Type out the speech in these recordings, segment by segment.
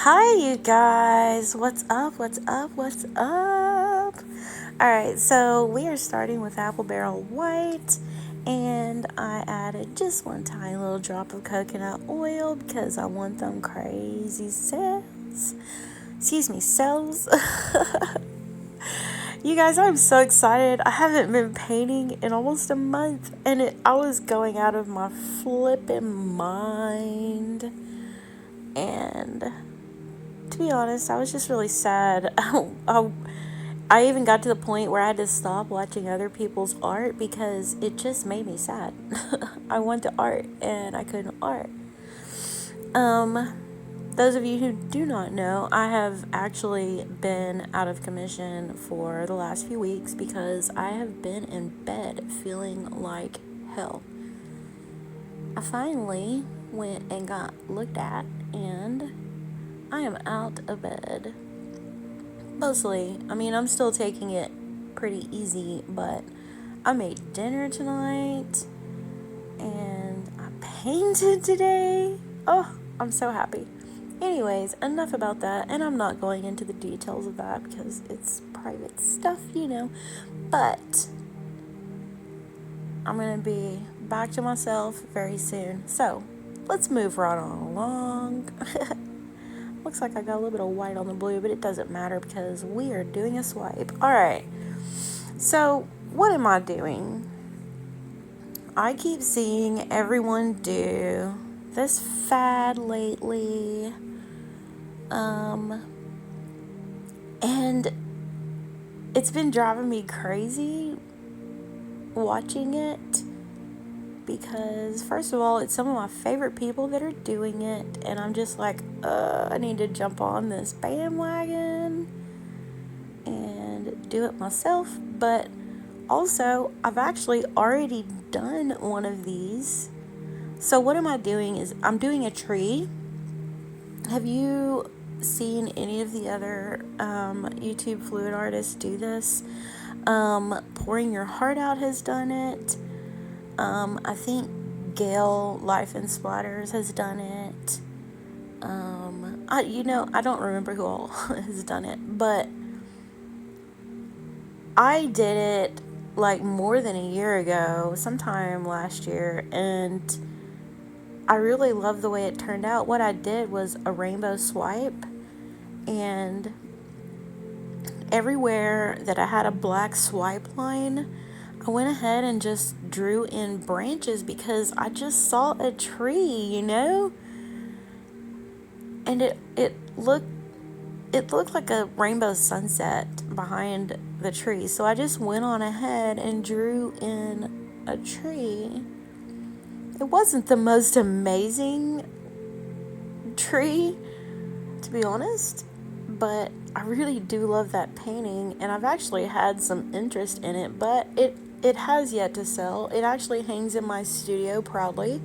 Hi, you guys. What's up? What's up? What's up? All right, so we are starting with apple barrel white, and I added just one tiny little drop of coconut oil because I want them crazy cells. Excuse me, cells. You guys, I'm so excited. I haven't been painting in almost a month, and I was going out of my flippin' mind. And to be honest, I was just really sad. I even got to the point where I had to stop watching other people's art because it just made me sad. I want to art and I couldn't art. Those of you who do not know, I have actually been out of commission for the last few weeks because I have been in bed feeling like hell. I finally went and got looked at, and I am out of bed. Mostly, I'm still taking it pretty easy, but I made dinner tonight and I painted today. Oh, I'm so happy. Anyways, enough about that, and I'm not going into the details of that because it's private stuff, but I'm gonna be back to myself very soon. So, let's move right on along. Looks like I got a little bit of white on the blue, but it doesn't matter because we are doing a swipe. Alright, so what am I doing? I keep seeing everyone do this fad lately. And it's been driving me crazy watching it because, first of all, it's some of my favorite people that are doing it, and I'm just like, I need to jump on this bandwagon and do it myself. But also, I've actually already done one of these. So what am I doing is I'm doing a tree. Have you seen any of the other YouTube fluid artists do this? Pouring Your Heart Out has done it. I think Gail Life and Splatters has done it. I don't remember who all has done it, but I did it like more than a year ago, sometime last year, and I really love the way it turned out. What I did was a rainbow swipe, and everywhere that I had a black swipe line, I went ahead and just drew in branches because I just saw a tree, and it looked like a rainbow sunset behind the tree. So I just went on ahead and drew in a tree. It wasn't the most amazing tree, to be honest, but I really do love that painting, and I've actually had some interest in it, but it has yet to sell. It actually hangs in my studio proudly.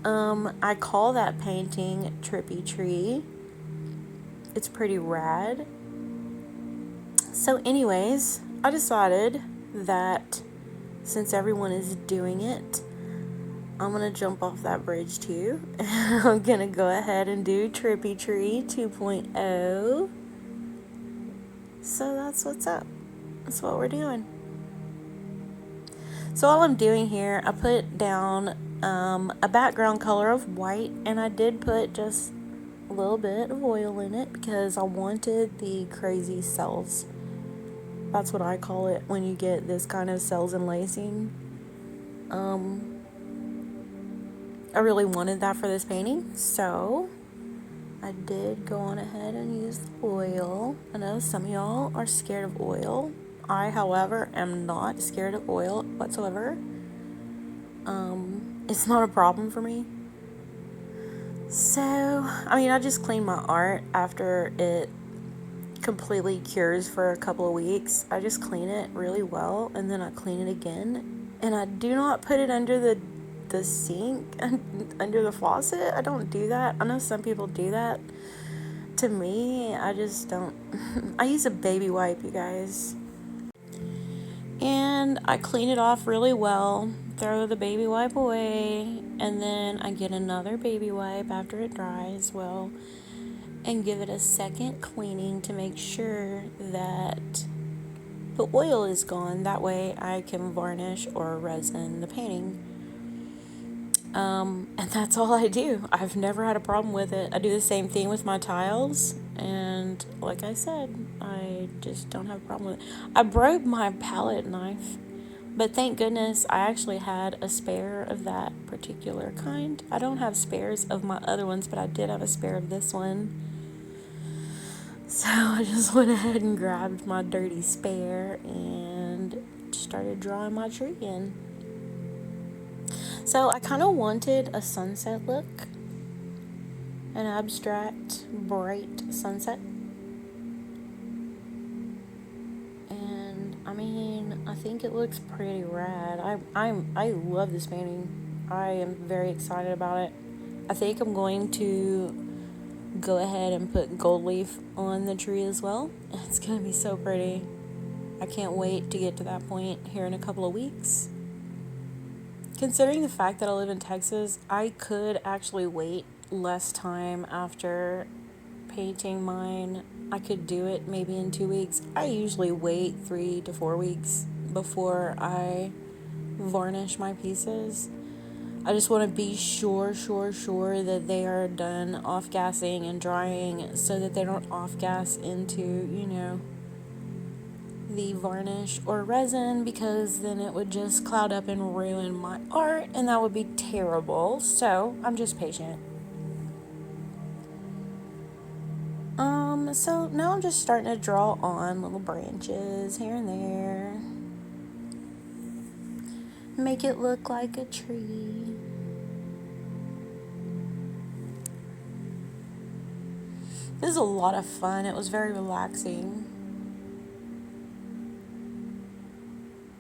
I call that painting Trippy Tree. It's pretty rad. So anyways, I decided that since everyone is doing it, I'm going to jump off that bridge too. I'm going to go ahead and do Trippy Tree 2.0. So that's what's up. That's what we're doing. So all I'm doing here, I put down a background color of white, and I did put just a little bit of oil in it because I wanted the crazy cells. That's what I call it when you get this kind of cells and lacing. I really wanted that for this painting, so I did go on ahead and use the oil. I know some of y'all are scared of oil. I, however, am not scared of oil whatsoever. It's not a problem for me. So, I just cleaned my art after it completely cures for a couple of weeks. I just clean it really well, and then I clean it again. And I do not put it under the sink, under the faucet. I don't do that. I know some people do that. To me, I just don't. I use a baby wipe, you guys. And I clean it off really well, throw the baby wipe away, and then I get another baby wipe after it dries well, and give it a second cleaning to make sure that the oil is gone. That way I can varnish or resin the painting. And that's all I do. I've never had a problem with it. I do the same thing with my tiles, and like I said, I just don't have a problem with it. I broke my palette knife, but thank goodness I actually had a spare of that particular kind. I don't have spares of my other ones, but I did have a spare of this one. So I just went ahead and grabbed my dirty spare and started drawing my tree in. So I kind of wanted a sunset look, an abstract, bright sunset. And I mean, I think it looks pretty rad. I love this painting. I am very excited about it. I think I'm going to go ahead and put gold leaf on the tree as well. It's gonna be so pretty. I can't wait to get to that point here in a couple of weeks. Considering the fact that I live in Texas, I could actually wait less time after painting mine. I could do it maybe in 2 weeks. I usually wait 3 to 4 weeks before I varnish my pieces. I just want to be sure that they are done off-gassing and drying so that they don't off-gas into, the varnish or resin, because then it would just cloud up and ruin my art, and that would be terrible. So I'm just patient. So now I'm just starting to draw on little branches here and there. Make it look like a tree. This is a lot of fun. It was very relaxing.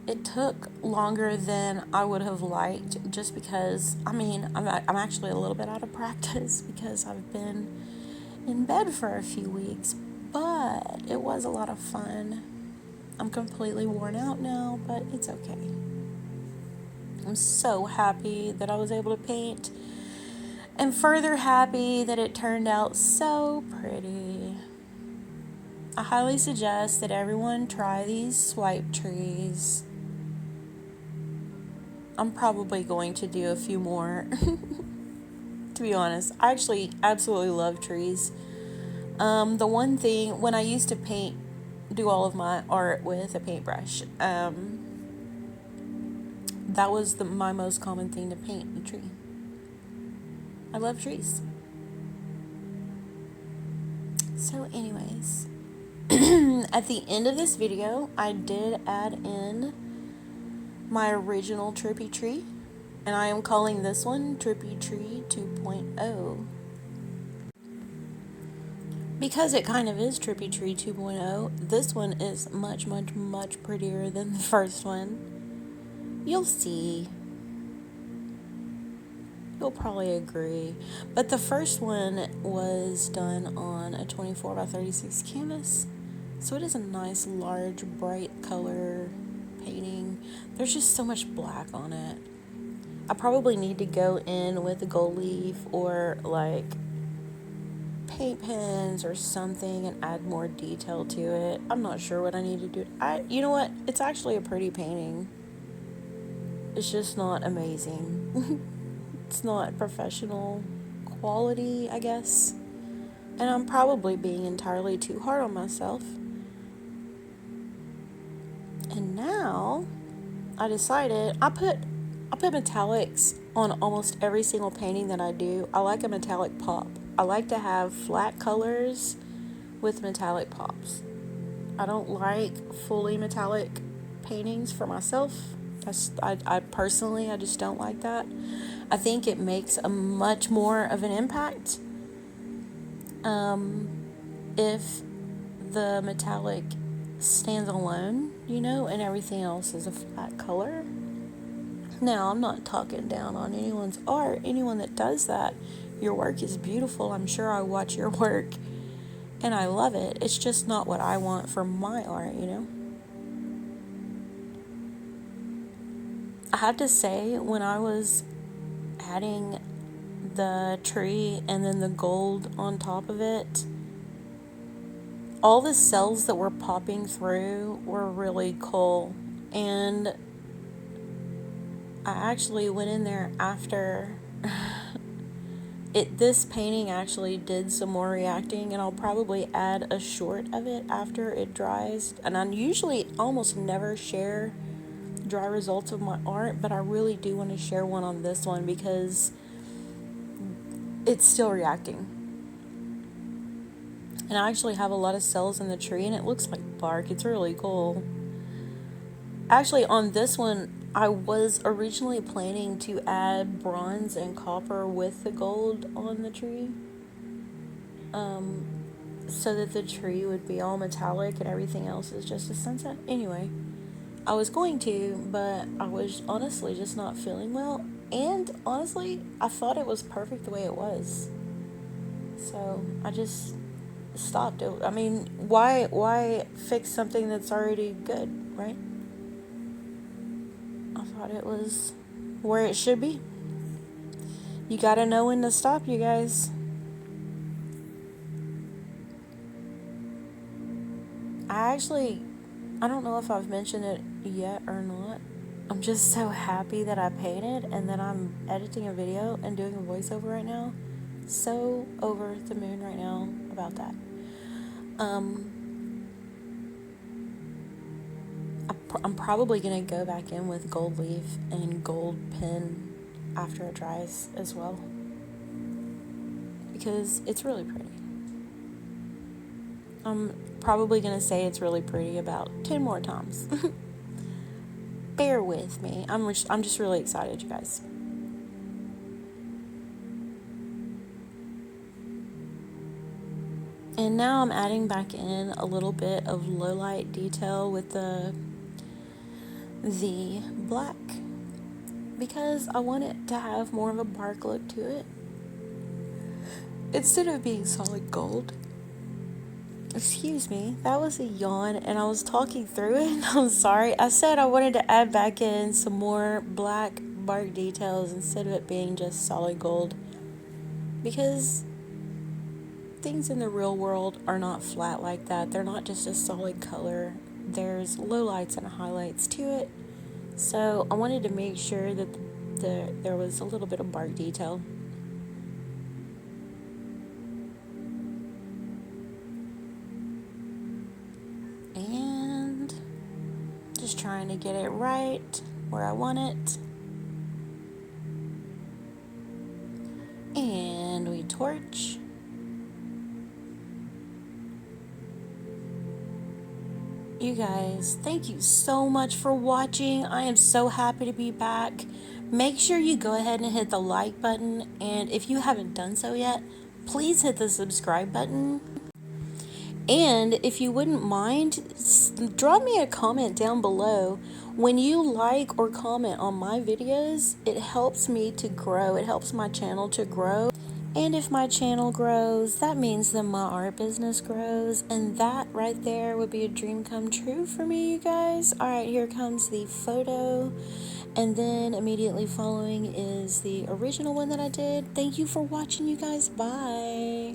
It took longer than I would have liked, just because, I'm actually a little bit out of practice because I've been in bed for a few weeks, but it was a lot of fun. I'm completely worn out now, but it's okay. I'm so happy that I was able to paint, and further happy that it turned out so pretty. I highly suggest that everyone try these swipe trees. I'm probably going to do a few more. To be honest, I actually absolutely love trees. The one thing, when I used to do all of my art with a paintbrush, that was my most common thing to paint, a tree. I love trees. So anyways, at the end of this video, I did add in my original Trippy Tree, and I am calling this one Trippy Tree 2.0. Because it kind of is Trippy Tree 2.0, this one is much prettier than the first one. You'll see. You'll probably agree. But the first one was done on a 24 by 36 canvas, so it is a nice, large, bright color painting. There's just so much black on it. I probably need to go in with a gold leaf or like paint pens or something and add more detail to it. I'm not sure what I need to do. You know what? It's actually a pretty painting. It's just not amazing. It's not professional quality, I guess. And I'm probably being entirely too hard on myself. And now I decided I put metallics on almost every single painting that I do. I like a metallic pop. I like to have flat colors with metallic pops. I don't like fully metallic paintings for myself. I personally, I just don't like that. I think it makes a much more of an impact if the metallic stands alone, and everything else is a flat color. Now, I'm not talking down on anyone's art. Anyone that does that, your work is beautiful. I'm sure I watch your work and I love it. It's just not what I want for my art, I have to say, when I was adding the tree and then the gold on top of it, all the cells that were popping through were really cool. And I actually went in there after this painting actually did some more reacting, and I'll probably add a short of it after it dries. And I usually almost never share dry results of my art, but I really do want to share one on this one because it's still reacting. And I actually have a lot of cells in the tree, and it looks like bark. It's really cool. Actually, on this one, I was originally planning to add bronze and copper with the gold on the tree, so that the tree would be all metallic and everything else is just a sunset. Anyway, I was going to, but I was honestly just not feeling well. And honestly, I thought it was perfect the way it was. So I just stopped it. I mean, why fix something that's already good, right? I thought it was where it should be. You gotta know when to stop, you guys. I don't know if I've mentioned it yet or not. I'm just so happy that I painted and that I'm editing a video and doing a voiceover right now. So over the moon right now about that. I'm probably gonna go back in with gold leaf and gold pen after it dries as well, because it's really pretty. I'm probably gonna say it's really pretty about 10 more times. Bear with me. I'm just really excited, you guys. And now I'm adding back in a little bit of low light detail with the black, because I want it to have more of a bark look to it instead of being solid gold. Excuse me, that was a yawn and I was talking through it. I'm sorry. I said I wanted to add back in some more black bark details instead of it being just solid gold, because things in the real world are not flat like that. They're not just a solid color. There's lowlights and highlights to it. So I wanted to make sure that there was a little bit of bark detail. And just trying to get it right where I want it. And we torch. You guys, thank you so much for watching. I am so happy to be back. Make sure you go ahead and hit the like button, and if you haven't done so yet, please hit the subscribe button. And if you wouldn't mind, drop me a comment down below. When you like or comment on my videos, it helps me to grow. It helps my channel to grow. And if my channel grows, that means that my art business grows. And that right there would be a dream come true for me, you guys. Alright, here comes the photo. And then immediately following is the original one that I did. Thank you for watching, you guys. Bye.